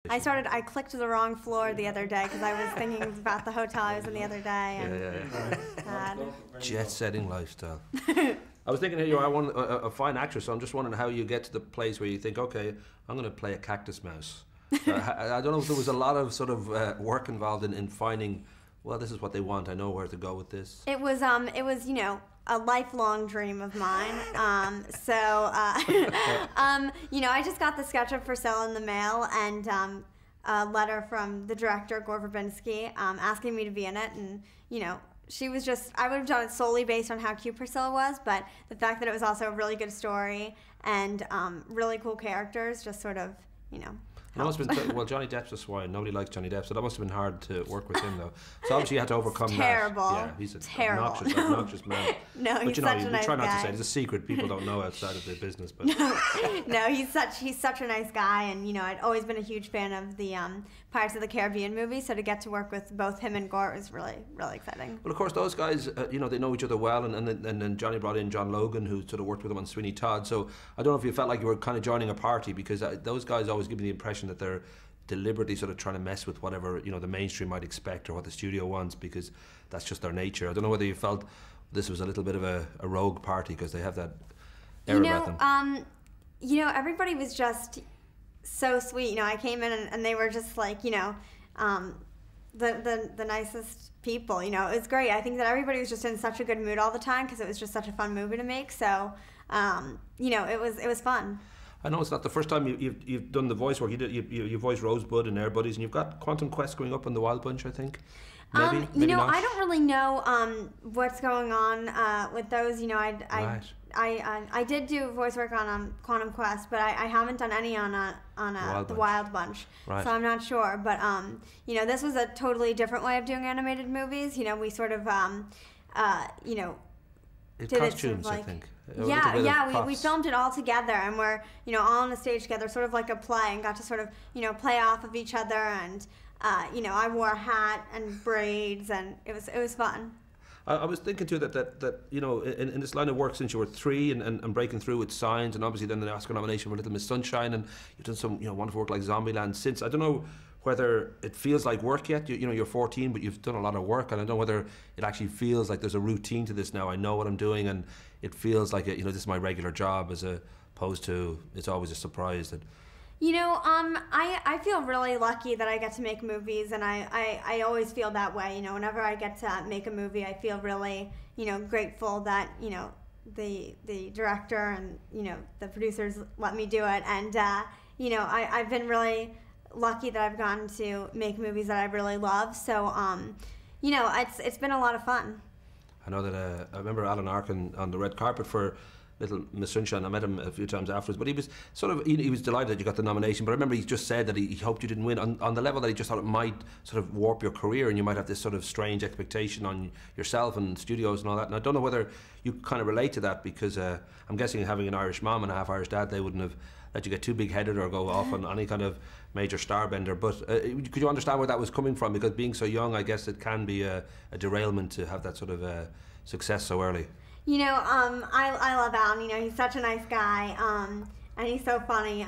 I clicked the wrong floor the other day because I was thinking about the hotel I was in the other day. And Jet-setting lifestyle. I was thinking, I want a fine actress, so I'm just wondering how you get to the place where you think, okay, I'm going to play a cactus mouse. I don't know if there was a lot of sort of work involved in finding, well, this is what they want, I know where to go with this. It was you know, a lifelong dream of mine. You know, I just got the sketch of For Sale in the mail, and a letter from the director, Gore Verbinski, asking me to be in it, and, you know, she was just, I would have done it solely based on how cute Priscilla was, but the fact that it was also a really good story and really cool characters just sort of, you know, It must have been well, Johnny Depp's a swine. Nobody likes Johnny Depp, so that must have been hard to work with him, though. So obviously you had to overcome terrible. that. Yeah, he's an terrible. obnoxious man. No, but he's you know, such a nice try not guy. to say it. It's a secret people don't know outside of the business. But no, he's such a nice guy, and you know, I'd always been a huge fan of the Pirates of the Caribbean movies, so to get to work with both him and Gore was really, really exciting. Well, of course, those guys, you know, they know each other well, and then Johnny brought in John Logan, who sort of worked with him on Sweeney Todd. So I don't know if you felt like you were kind of joining a party, because those guys always give me the impression that they're deliberately sort of trying to mess with whatever, you know, the mainstream might expect or what the studio wants, because that's just their nature. I don't know whether you felt this was a little bit of a rogue party, because they have that air about them. You know, everybody was just so sweet. You know, I came in and they were just like, you know, the nicest people. You know, it was great. I think that everybody was just in such a good mood all the time because it was just such a fun movie to make. So, you know, it was fun. I know it's not the first time you've done the voice work. You voiced Rosebud and Air Buddies, and you've got Quantum Quest going up on the Wild Bunch, I think. Maybe you know, not. I don't really know what's going on with those. You know, I did do voice work on Quantum Quest, but I haven't done any on the Wild Bunch. Right. So I'm not sure. But you know, this was a totally different way of doing animated movies. You know, we sort of you know, It's did costumes, it sort of like, I think. We filmed it all together, and we're, you know, all on the stage together, sort of like a play, and got to sort of, you know, play off of each other, and you know, I wore a hat and braids, and it was fun. I was thinking too that you know, in this line of work since you were 3 and breaking through with Signs, and obviously then the Oscar nomination for Little Miss Sunshine, and you've done some, you know, wonderful work like Zombieland since. I don't know whether it feels like work yet. You know, you're 14, but you've done a lot of work, and I don't know whether it actually feels like there's a routine to this now. I know what I'm doing, and it feels like, you know, this is my regular job, as opposed to it's always a surprise that. You know, I feel really lucky that I get to make movies, and I always feel that way. You know, whenever I get to make a movie, I feel really, you know, grateful that, you know, the director and, you know, the producers let me do it, and you know, I've been really lucky that I've gotten to make movies that I really love. So, you know, it's been a lot of fun. I know that I remember Alan Arkin on the red carpet for Little Miss Sunshine. I met him a few times afterwards, but he was sort of, he was delighted that you got the nomination. But I remember he just said that he hoped you didn't win on the level that he just thought it might sort of warp your career, and you might have this sort of strange expectation on yourself and studios and all that. And I don't know whether you kind of relate to that, because I'm guessing having an Irish mom and a half Irish dad, they wouldn't have let you get too big-headed or go off on any kind of major starbender. But could you understand where that was coming from? Because being so young, I guess it can be a derailment to have that sort of success so early. You know, I love Alan. You know, he's such a nice guy, and he's so funny.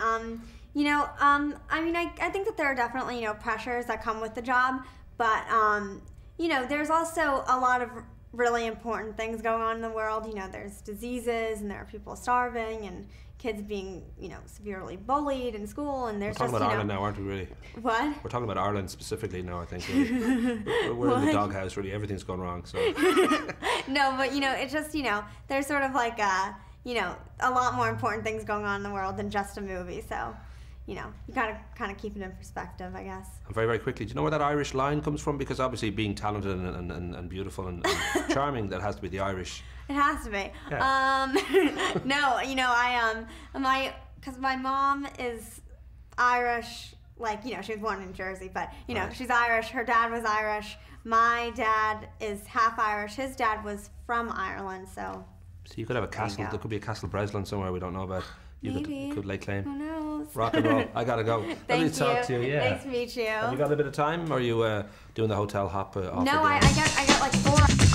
You know, I mean, I think that there are definitely, you know, pressures that come with the job, but you know, there's also a lot of really important things going on in the world. You know, there's diseases, and there are people starving, and kids being, you know, severely bullied in school, and there's We're talking about Ireland now, aren't we, really? What? We're talking about Ireland specifically now, I think. We're in the doghouse, really. Everything's gone wrong, so. No, but, you know, it's just, you know, there's sort of like, you know, a lot more important things going on in the world than just a movie, so, you know, you gotta kind of keep it in perspective, I guess. And very, very quickly, do you know where that Irish line comes from? Because obviously being talented and beautiful and charming, that has to be the Irish. It has to be. Yeah. No, you know, because my mom is Irish, like, you know, she was born in Jersey, but, you know, right. She's Irish, her dad was Irish, my dad is half Irish, his dad was from Ireland, so. So you could have a castle, there could be a Castle Breslin somewhere we don't know about. You Maybe. could lay claim. Who knows? Rock and roll. I gotta go. Thank you. Talk to you. Yeah. Nice to meet you. Have you got a bit of time, or are you doing the hotel hop off? No, I got like 4.